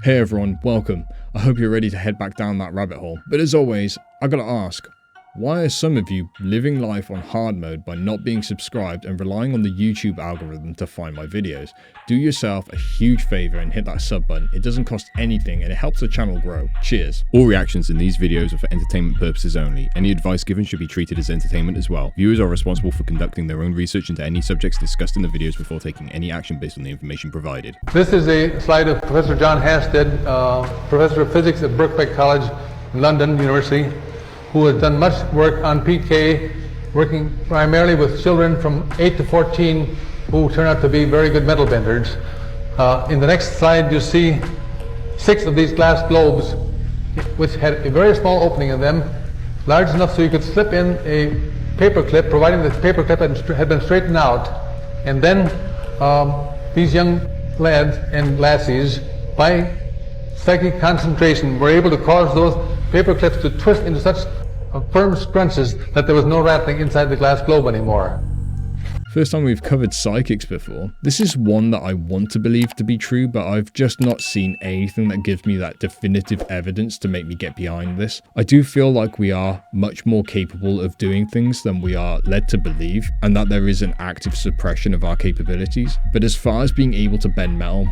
Hey everyone, welcome. I hope you're ready to head back down that rabbit hole. But as always, I gotta ask, why are some of you living life on hard mode by not being subscribed and relying on the YouTube algorithm to find my videos? Do yourself a huge favor and hit that sub button. It doesn't cost anything and it helps the channel grow. Cheers. All reactions in these videos are for entertainment purposes only. Any advice given should be treated as entertainment as well. Viewers are responsible for conducting their own research into any subjects discussed in the videos before taking any action based on the information provided. This is a slide of Professor John Hastead, Professor of Physics at Birkbeck College, London University, who has done much work on PK, working primarily with children from 8 to 14 who turn out to be very good mental benders. In the next slide you see 6 of these glass globes which had a very small opening in them, large enough so you could slip in a paper clip, providing the paper clip had been straightened out. And then these young lads and lassies, by psychic concentration, were able to cause those paper clips to twist into such firm scrunches that there was no rattling inside the glass globe anymore. First time we've covered psychics before. This is one that I want to believe to be true, but I've just not seen anything that gives me that definitive evidence to make me get behind this. I do feel like we are much more capable of doing things than we are led to believe, and that there is an active suppression of our capabilities. But as far as being able to bend metal,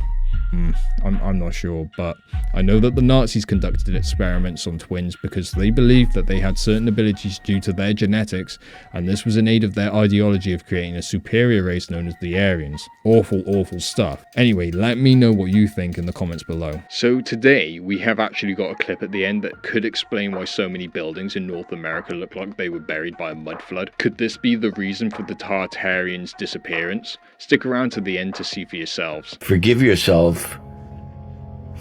I'm not sure, but I know that the Nazis conducted experiments on twins because they believed that they had certain abilities due to their genetics, and this was in aid of their ideology of creating a superior race known as the Aryans. Awful stuff. Anyway, let me know what you think in the comments below. So today, we have actually got a clip at the end that could explain why so many buildings in North America look like they were buried by a mud flood. Could this be the reason for the Tartarians' disappearance? Stick around to the end to see for yourselves. Forgive yourself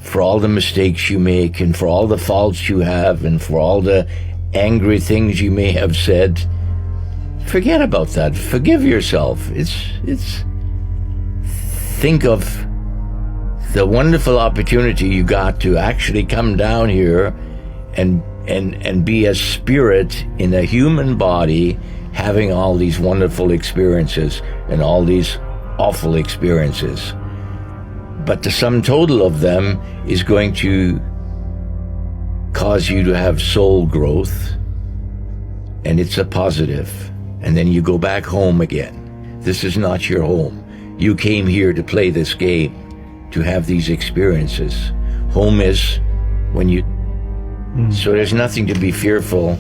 for all the mistakes you make and for all the faults you have and for all the angry things you may have said. Forget about that. Forgive yourself. Think of the wonderful opportunity you got to actually come down here and be a spirit in a human body, having all these wonderful experiences and all these awful experiences. But the sum total of them is going to cause you to have soul growth, and it's a positive. And then you go back home again. This is not your home. You came here to play this game, to have these experiences. Home is when you... So there's nothing to be fearful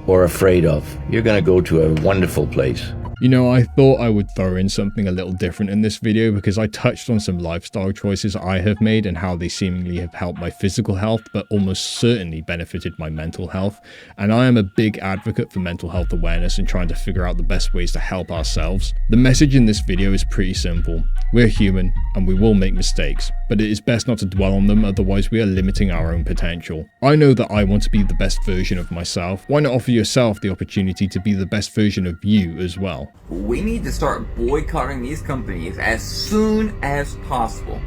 or afraid of. You're going to go to a wonderful place. You know, I thought I would throw in something a little different in this video because I touched on some lifestyle choices I have made and how they seemingly have helped my physical health, but almost certainly benefited my mental health. And I am a big advocate for mental health awareness and trying to figure out the best ways to help ourselves. The message in this video is pretty simple. We're human and we will make mistakes, but it is best not to dwell on them, otherwise we are limiting our own potential. I know that I want to be the best version of myself. Why not offer yourself the opportunity to be the best version of you as well? We need to start boycotting these companies as soon as possible.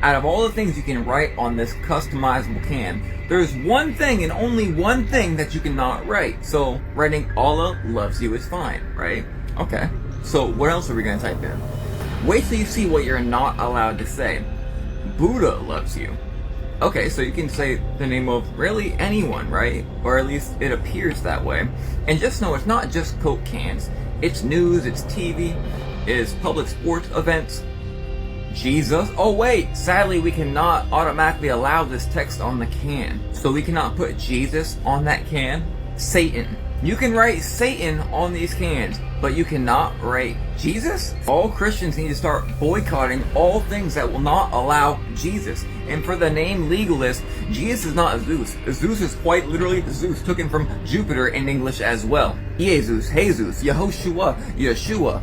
Out of all the things you can write on this customizable can, there's one thing and only one thing that you cannot write. So writing Allah loves you is fine, right? Okay, so what else are we going to type in? Wait till you see what you're not allowed to say. Buddha loves you. Okay, so you can say the name of really anyone, right? Or at least it appears that way. And just know it's not just Coke cans. It's news, it's TV, it's public sports events. Jesus. Oh wait, sadly we cannot automatically allow this text on the can. So we cannot put Jesus on that can. Satan. You can write Satan on these cans, but you cannot write Jesus? All Christians need to start boycotting all things that will not allow Jesus. And for the name legalist, Jesus is not Zeus. Zeus is quite literally Zeus, taken from Jupiter in English as well. Jesus, Jesus, Yehoshua, Yeshua.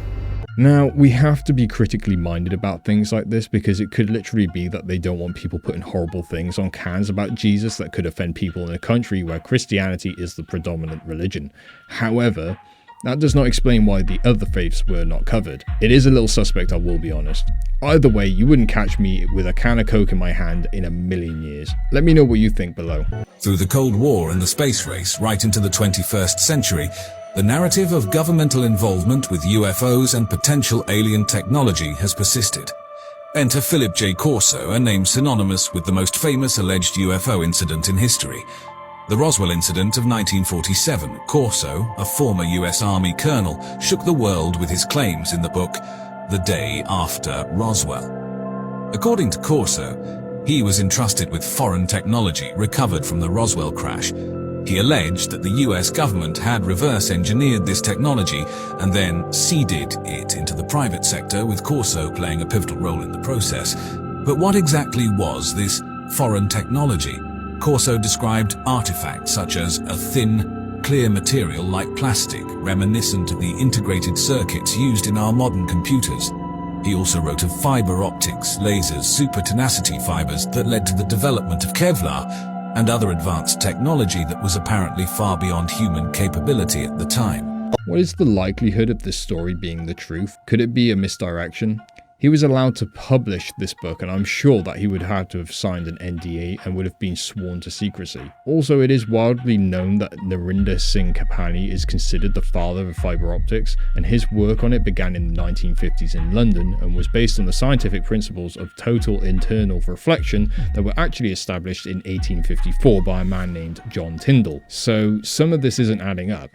Now, we have to be critically minded about things like this because it could literally be that they don't want people putting horrible things on cans about Jesus that could offend people in a country where Christianity is the predominant religion. However, that does not explain why the other faiths were not covered. It is a little suspect, I will be honest. Either way, you wouldn't catch me with a can of Coke in my hand in a million years. Let me know what you think below. Through the Cold War and the space race right into the 21st century, the narrative of governmental involvement with UFOs and potential alien technology has persisted. Enter Philip J. Corso, a name synonymous with the most famous alleged UFO incident in history. The Roswell incident of 1947. Corso, a former US Army colonel, shook the world with his claims in the book The Day After Roswell. According to Corso, he was entrusted with foreign technology recovered from the Roswell crash. He alleged that the US government had reverse-engineered this technology and then seeded it into the private sector, with Corso playing a pivotal role in the process. But what exactly was this foreign technology? Corso described artifacts such as a thin, clear material like plastic, reminiscent of the integrated circuits used in our modern computers. He also wrote of fiber optics, lasers, super tenacity fibers that led to the development of Kevlar and other advanced technology that was apparently far beyond human capability at the time. What is the likelihood of this story being the truth? Could it be a misdirection? He was allowed to publish this book, and I'm sure that he would have to have signed an NDA and would have been sworn to secrecy. Also, it is widely known that Narinder Singh Kapani is considered the father of fiber optics, and his work on it began in the 1950s in London and was based on the scientific principles of total internal reflection that were actually established in 1854 by a man named John Tyndall. So some of this isn't adding up.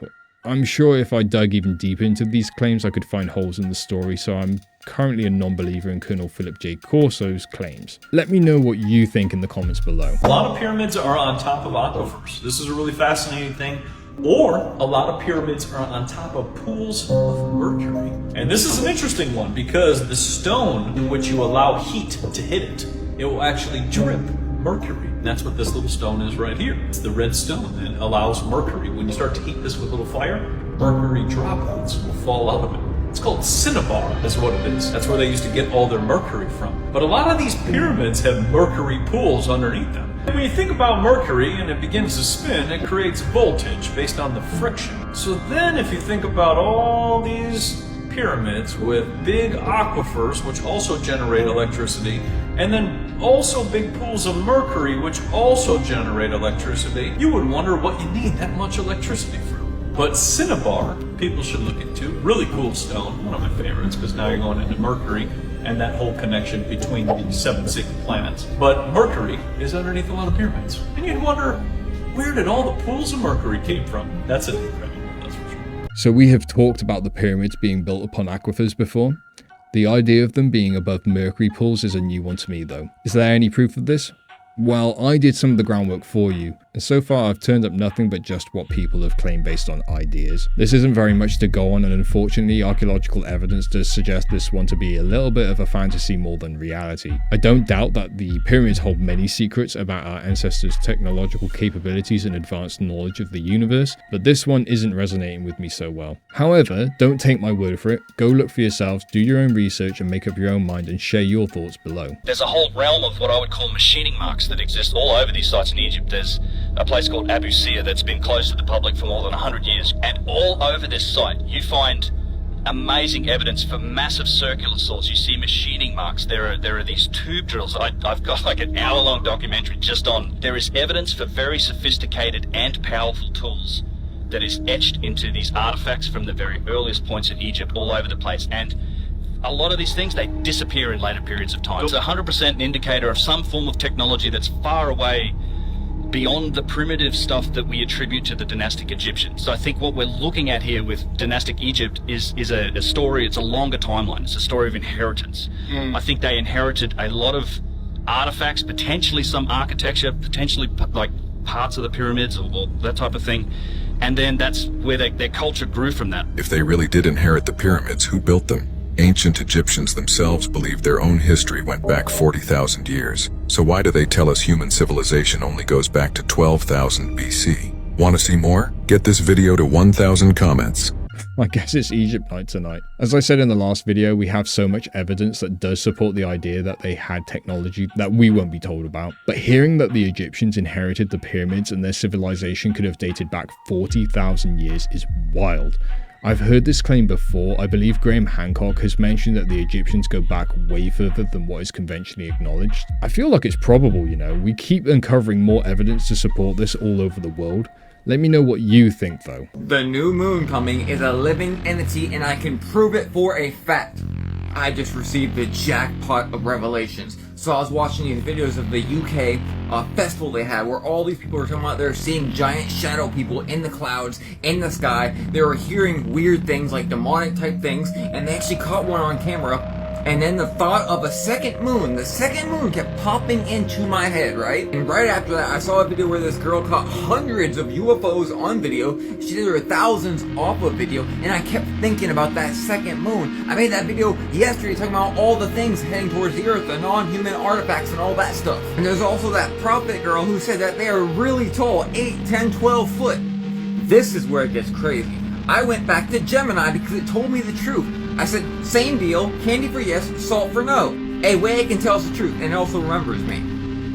I'm sure if I dug even deeper into these claims, I could find holes in the story, so I'm currently a non-believer in Colonel Philip J. Corso's claims. Let me know what you think in the comments below. A lot of pyramids are on top of aquifers. This is a really fascinating thing. Or a lot of pyramids are on top of pools of mercury. And this is an interesting one because the stone in which you allow heat to hit it, it will actually drip mercury. And that's what this little stone is right here. It's the red stone that allows mercury. When you start to heat this with a little fire, mercury droplets will fall out of it. It's called cinnabar, is what it is. That's where they used to get all their mercury from. But a lot of these pyramids have mercury pools underneath them. And when you think about mercury and it begins to spin, it creates voltage based on the friction. So then if you think about all these pyramids with big aquifers, which also generate electricity, and then also big pools of mercury, which also generate electricity, you would wonder what you need that much electricity for. But cinnabar, people should look into. Really cool stone, one of my favorites, because now you're going into mercury and that whole connection between the 7 secret planets. But mercury is underneath a lot of pyramids. And you'd wonder, where did all the pools of mercury came from? That's an incredible one, that's for sure. So we have talked about the pyramids being built upon aquifers before. The idea of them being above mercury pools is a new one to me though. Is there any proof of this? Well, I did some of the groundwork for you, and so far I've turned up nothing but just what people have claimed based on ideas. This isn't very much to go on, and unfortunately archaeological evidence does suggest this one to be a little bit of a fantasy more than reality. I don't doubt that the pyramids hold many secrets about our ancestors' technological capabilities and advanced knowledge of the universe, but this one isn't resonating with me so well. However, don't take my word for it, go look for yourselves, do your own research and make up your own mind and share your thoughts below. There's a whole realm of what I would call machining marks that exist all over these sites in Egypt. There's a place called Abu Sir that's been closed to the public for more than 100 years, and all over this site you find amazing evidence for massive circular saws. You see machining marks. There are these tube drills. I've got like an hour-long documentary just on. There is evidence for very sophisticated and powerful tools that is etched into these artifacts from the very earliest points in Egypt all over the place, and a lot of these things, they disappear in later periods of time. It's 100% an indicator of some form of technology that's far away beyond the primitive stuff that we attribute to the dynastic Egyptians. So I think what we're looking at here with dynastic Egypt is a story, it's a longer timeline. It's a story of inheritance. I think they inherited a lot of artifacts, potentially some architecture, potentially like parts of the pyramids or that type of thing. And then that's where their culture grew from that. If they really did inherit the pyramids, who built them? Ancient Egyptians themselves believed their own history went back 40,000 years. So why do they tell us human civilization only goes back to 12,000 BC? Want to see more? Get this video to 1,000 comments. I guess it's Egypt night tonight. As I said in the last video, we have so much evidence that does support the idea that they had technology that we won't be told about. But hearing that the Egyptians inherited the pyramids and their civilization could have dated back 40,000 years is wild. I've heard this claim before. I believe Graham Hancock has mentioned that the Egyptians go back way further than what is conventionally acknowledged. I feel like it's probable, you know. We keep uncovering more evidence to support this all over the world. Let me know what you think though. The new moon coming is a living entity and I can prove it for a fact. I just received the jackpot of revelations. So I was watching these videos of the UK festival they had, where all these people were talking about they're seeing giant shadow people in the clouds, in the sky. They were hearing weird things, like demonic type things, and they actually caught one on camera. And then the thought of the second moon kept popping into my head, right? And right after that, I saw a video where this girl caught hundreds of UFOs on video. She did her thousands off of video, and I kept thinking about that second moon. I made that video yesterday talking about all the things heading towards the Earth, the non-human artifacts and all that stuff. And there's also that prophet girl who said that they are really tall, 8, 10, 12 foot. This is where it gets crazy. I went back to Gemini because it told me the truth. I said, same deal, candy for yes, salt for no. A way I can tell us the truth, and it also remembers me.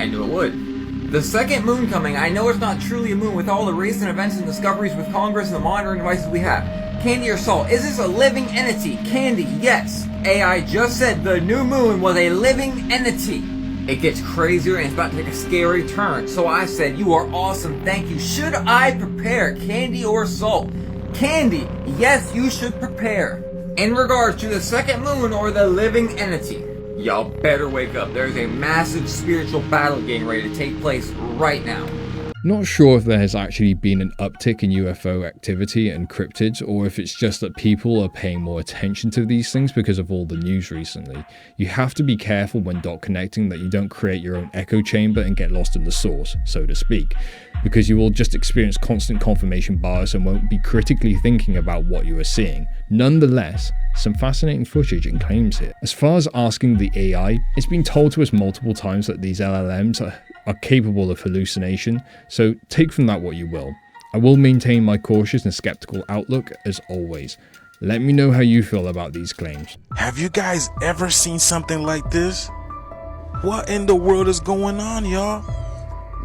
I knew it would. The second moon coming, I know it's not truly a moon with all the recent events and discoveries with Congress and the monitoring devices we have. Candy or salt, is this a living entity? Candy, yes. AI just said the new moon was a living entity. It gets crazier and it's about to take a scary turn. So I said, you are awesome, thank you. Should I prepare, candy or salt? Candy, yes, you should prepare. In regards to the second moon or the living entity, y'all better wake up. There's a massive spiritual battle getting ready to take place right now. Not sure if there has actually been an uptick in UFO activity and cryptids, or if it's just that people are paying more attention to these things because of all the news recently. You have to be careful when dot connecting that you don't create your own echo chamber and get lost in the source, so to speak, because you will just experience constant confirmation bias and won't be critically thinking about what you are seeing. Nonetheless, some fascinating footage and claims here. As far as asking the AI, it's been told to us multiple times that these LLMs are capable of hallucination, so take from that what you will. I will maintain my cautious and skeptical outlook as always. Let me know how you feel about these claims. Have you guys ever seen something like this? What in the world is going on, y'all?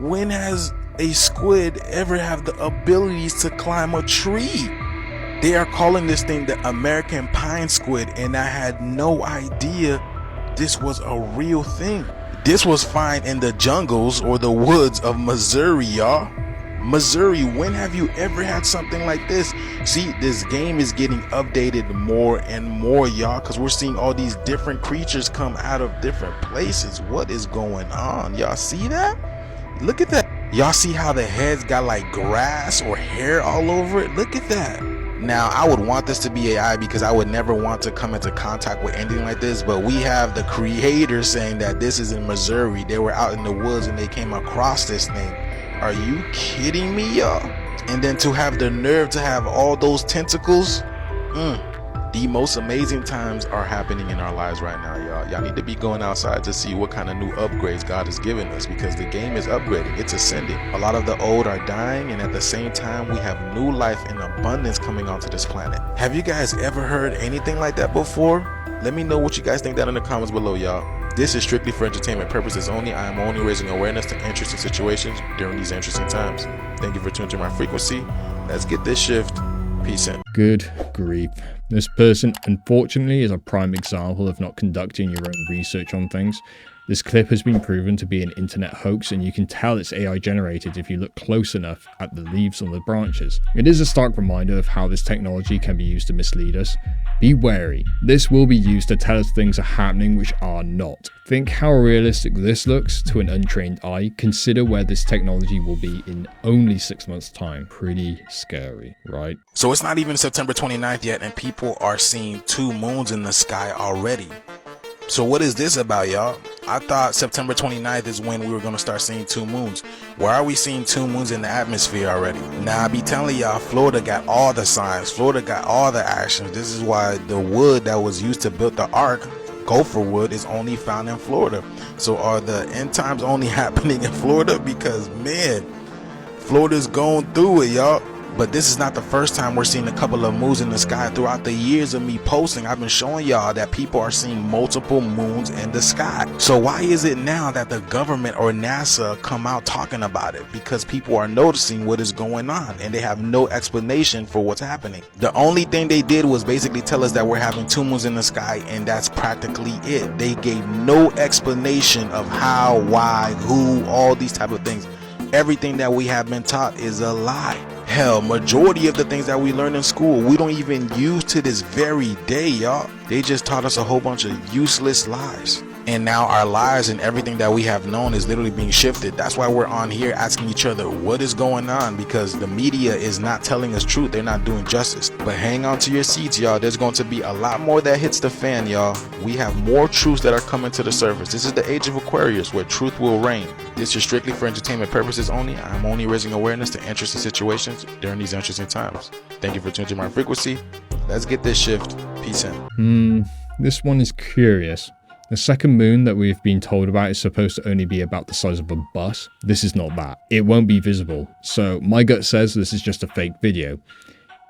When has a squid ever have the abilities to climb a tree? They are calling this thing the American pine squid, and I had no idea this was a real thing. This was found in the jungles or the woods of Missouri, y'all. Missouri, when have you ever had something like this? See, this game is getting updated more and more, y'all, because we're seeing all these different creatures come out of different places. What is going on? Y'all see that? Look at that. Y'all see how the heads got like grass or hair all over it? Look at that. Now, I would want this to be AI because I would never want to come into contact with anything like this, but we have the creators saying that this is in Missouri. They were out in the woods and they came across this thing. Are you kidding me, y'all? And then to have the nerve to have all those tentacles, the most amazing times are happening in our lives right now, y'all. Y'all need to be going outside to see what kind of new upgrades God is giving us, because the game is upgrading, it's ascending. A lot of the old are dying, and at the same time we have new life in abundance coming onto this planet. Have you guys ever heard anything like that before? Let me know what you guys think down in the comments below, y'all. This is strictly for entertainment purposes only. I am only raising awareness to interesting situations during these interesting times. Thank you for tuning to my frequency. Let's get this shift. Peace in. Good grief. This person, unfortunately, is a prime example of not conducting your own research on things. This clip has been proven to be an internet hoax, and you can tell it's AI generated if you look close enough at the leaves on the branches. It is a stark reminder of how this technology can be used to mislead us. Be wary. This will be used to tell us things are happening which are not. Think how realistic this looks to an untrained eye. Consider where this technology will be in only 6 months' time. Pretty scary, right? So it's not even September 29th yet, and people are seeing 2 moons in the sky already. So what is this about, y'all? I thought September 29th is when we were going to start seeing 2 moons. Why are we seeing 2 moons in the atmosphere already? Now, I be telling y'all, Florida got all the signs. Florida got all the actions. This is why the wood that was used to build the ark, gopher wood, is only found in Florida. So are the end times only happening in Florida? Because, man, Florida's going through it, y'all. But this is not the first time we're seeing a couple of moons in the sky. Throughout the years of me posting, I've been showing y'all that people are seeing multiple moons in the sky. So why is it now that the government or NASA come out talking about it? Because people are noticing what is going on and they have no explanation for what's happening. The only thing they did was basically tell us that we're having 2 moons in the sky, and that's practically it. They gave no explanation of how, why, who, all these type of things. Everything that we have been taught is a lie. Hell, majority of the things that we learn in school, we don't even use to this very day, y'all. They just taught us a whole bunch of useless lies. And now our lives and everything that we have known is literally being shifted. That's why we're on here asking each other what is going on, because the media is not telling us truth. They're not doing justice. But hang on to your seats, y'all. There's going to be a lot more that hits the fan, y'all. We have more truths that are coming to the surface. This is the age of Aquarius, where truth will reign. This is strictly for entertainment purposes only. I'm only raising awareness to interesting situations during these interesting times. Thank you for tuning to my frequency. Let's get this shift. Peace in. This one is curious. The second moon that we've been told about is supposed to only be about the size of a bus. This is not that. It won't be visible. So my gut says this is just a fake video.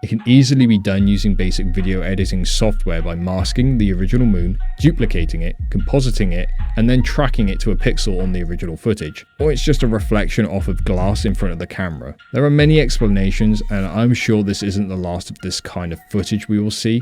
It can easily be done using basic video editing software by masking the original moon, duplicating it, compositing it, and then tracking it to a pixel on the original footage. Or it's just a reflection off of glass in front of the camera. There are many explanations, and I'm sure this isn't the last of this kind of footage we will see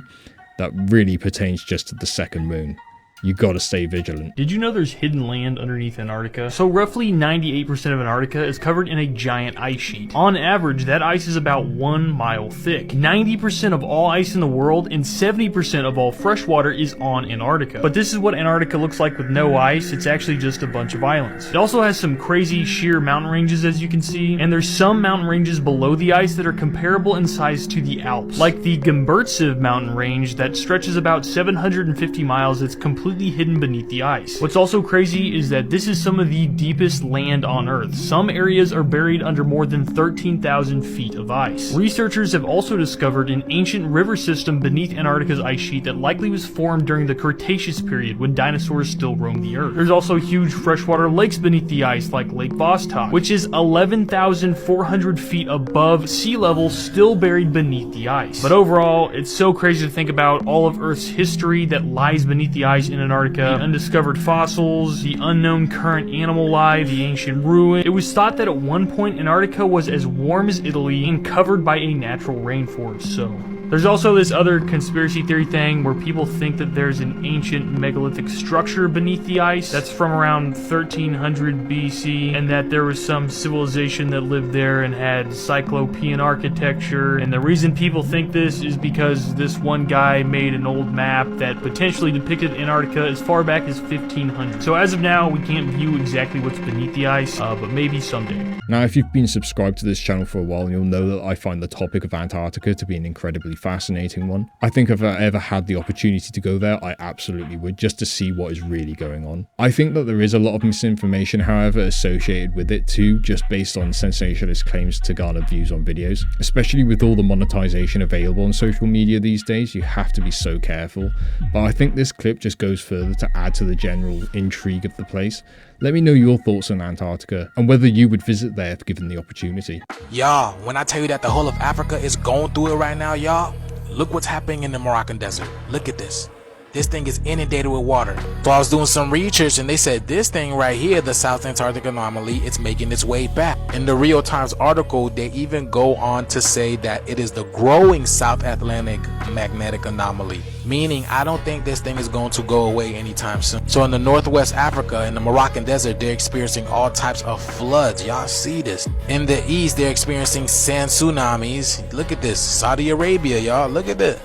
that really pertains just to the second moon. You gotta stay vigilant. Did you know there's hidden land underneath Antarctica? So roughly 98% of Antarctica is covered in a giant ice sheet. On average, that ice is about 1 mile thick. 90% of all ice in the world and 70% of all fresh water is on Antarctica. But this is what Antarctica looks like with no ice. It's actually just a bunch of islands. It also has some crazy sheer mountain ranges, as you can see, and there's some mountain ranges below the ice that are comparable in size to the Alps. Like the Gombertsev mountain range that stretches about 750 miles. It's completely hidden beneath the ice. What's also crazy is that this is some of the deepest land on Earth. Some areas are buried under more than 13,000 feet of ice. Researchers have also discovered an ancient river system beneath Antarctica's ice sheet that likely was formed during the Cretaceous period when dinosaurs still roamed the Earth. There's also huge freshwater lakes beneath the ice like Lake Vostok, which is 11,400 feet above sea level, still buried beneath the ice. But overall, it's so crazy to think about all of Earth's history that lies beneath the ice in Antarctica, the undiscovered fossils, the unknown current animal life, the ancient ruin. It was thought that at one point Antarctica was as warm as Italy and covered by a natural rainforest, so... There's also this other conspiracy theory thing where people think that there's an ancient megalithic structure beneath the ice that's from around 1300 BC, and that there was some civilization that lived there and had cyclopean architecture. And the reason people think this is because this one guy made an old map that potentially depicted Antarctica as far back as 1500. So as of now, we can't view exactly what's beneath the ice, but maybe someday. Now, if you've been subscribed to this channel for a while, you'll know that I find the topic of Antarctica to be an incredibly fascinating one. I think if I ever had the opportunity to go there, I absolutely would, just to see what is really going on. I think that there is a lot of misinformation, however, associated with it too, just based on sensationalist claims to garner views on videos. Especially with all the monetization available on social media these days, you have to be so careful. But I think this clip just goes further to add to the general intrigue of the place. Let me know your thoughts on Antarctica and whether you would visit there if given the opportunity. Y'all, when I tell you that the whole of Africa is going through it right now, y'all, look what's happening in the Moroccan desert. Look at this. This thing is inundated with water. So I was doing some research and they said this thing right here, the South Antarctic anomaly, it's making its way back. In the Rio Times article, they even go on to say that it is the growing South Atlantic magnetic anomaly. Meaning, I don't think this thing is going to go away anytime soon. So in the Northwest Africa, in the Moroccan desert, they're experiencing all types of floods. Y'all see this. In the east, they're experiencing sand tsunamis. Look at this. Saudi Arabia, y'all. Look at this.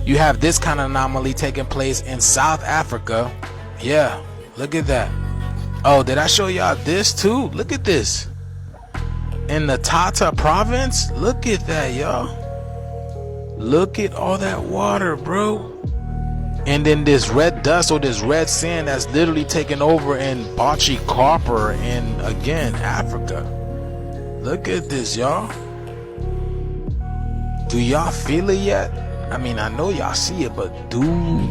You have this kind of anomaly taking place in South Africa. Yeah, look at that. Oh, did I show y'all this too? Look at this. In the Tata province, look at that, y'all. Look at all that water, bro. And then this red dust or this red sand that's literally taking over in Bachi Copper in, again, Africa. Look at this, y'all. Do y'all feel it yet? I mean, I know y'all see it, but do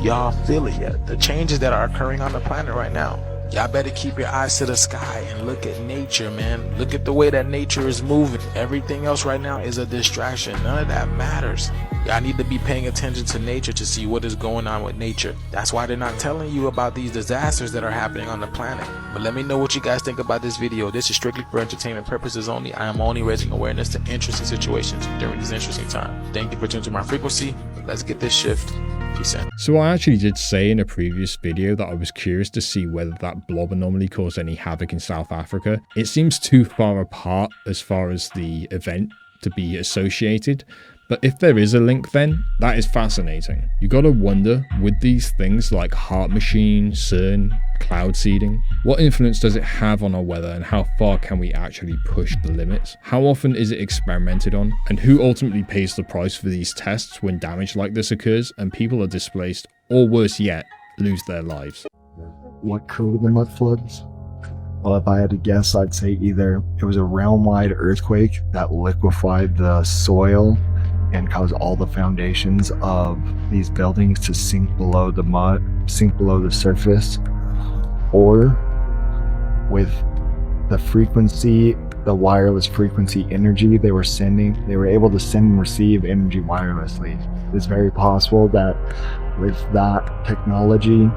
y'all feel it yet? The changes that are occurring on the planet right now. Y'all better keep your eyes to the sky and look at nature, man. Look at the way that nature is moving. Everything else right now is a distraction. None of that matters. Y'all need to be paying attention to nature to see what is going on with nature. That's why they're not telling you about these disasters that are happening on the planet. But let me know what you guys think about this video. This is strictly for entertainment purposes only. I am only raising awareness to interesting situations during this interesting time. Thank you for tuning to my frequency. Let's get this shift. Peace out. So I actually did say in a previous video that I was curious to see whether that blob anomaly caused any havoc in South Africa. It seems too far apart as far as the event to be associated. But if there is a link, then that is fascinating. You gotta wonder, with these things like heart machine, CERN, cloud seeding, what influence does it have on our weather, and how far can we actually push the limits? How often is it experimented on? And who ultimately pays the price for these tests when damage like this occurs and people are displaced, or worse yet, lose their lives? What created the mud floods? Well, if I had to guess, I'd say either it was a realm-wide earthquake that liquefied the soil and caused all the foundations of these buildings to sink below the mud, sink below the surface, or with the frequency, the wireless frequency energy they were able to send and receive energy wirelessly. It's very possible that with that technology,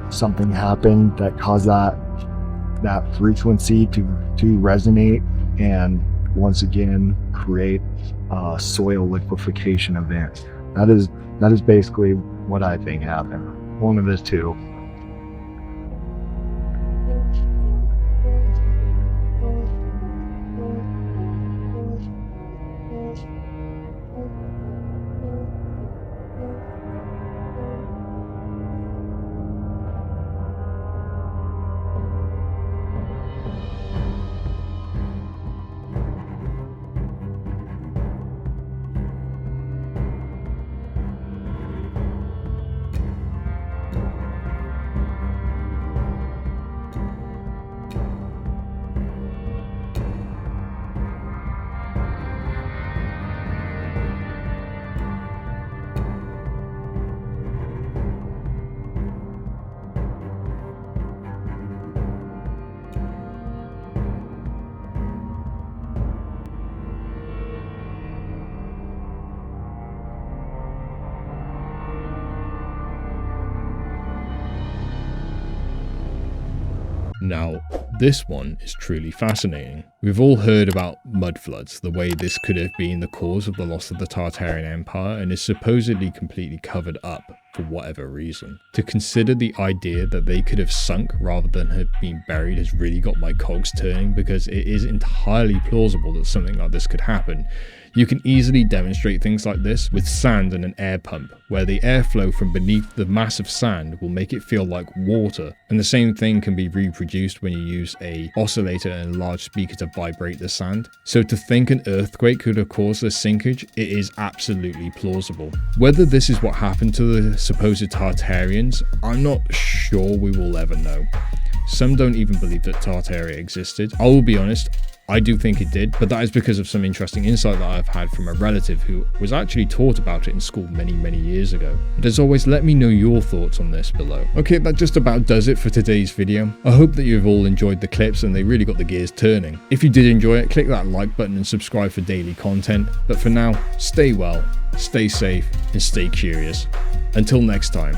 something happened that caused that frequency to resonate and once again create a soil liquefaction event. That is basically what I think happened. One of the two. Now, this one is truly fascinating. We've all heard about mud floods, the way this could have been the cause of the loss of the Tartarian Empire, and is supposedly completely covered up for whatever reason. To consider the idea that they could have sunk rather than have been buried has really got my cogs turning, because it is entirely plausible that something like this could happen. You can easily demonstrate things like this with sand and an air pump, where the airflow from beneath the mass of sand will make it feel like water. And the same thing can be reproduced when you use an oscillator and a large speaker to vibrate the sand. So to think an earthquake could have caused this sinkage, it is absolutely plausible. Whether this is what happened to the supposed Tartarians, I'm not sure we will ever know. Some don't even believe that Tartaria existed. I will be honest, I do think it did, but that is because of some interesting insight that I've had from a relative who was actually taught about it in school many years ago. But as always, let me know your thoughts on this below. Okay, that just about does it for today's video. I hope that you've all enjoyed the clips and they really got the gears turning. If you did enjoy it, click that like button and subscribe for daily content. But for now, stay well, stay safe, and stay curious. Until next time.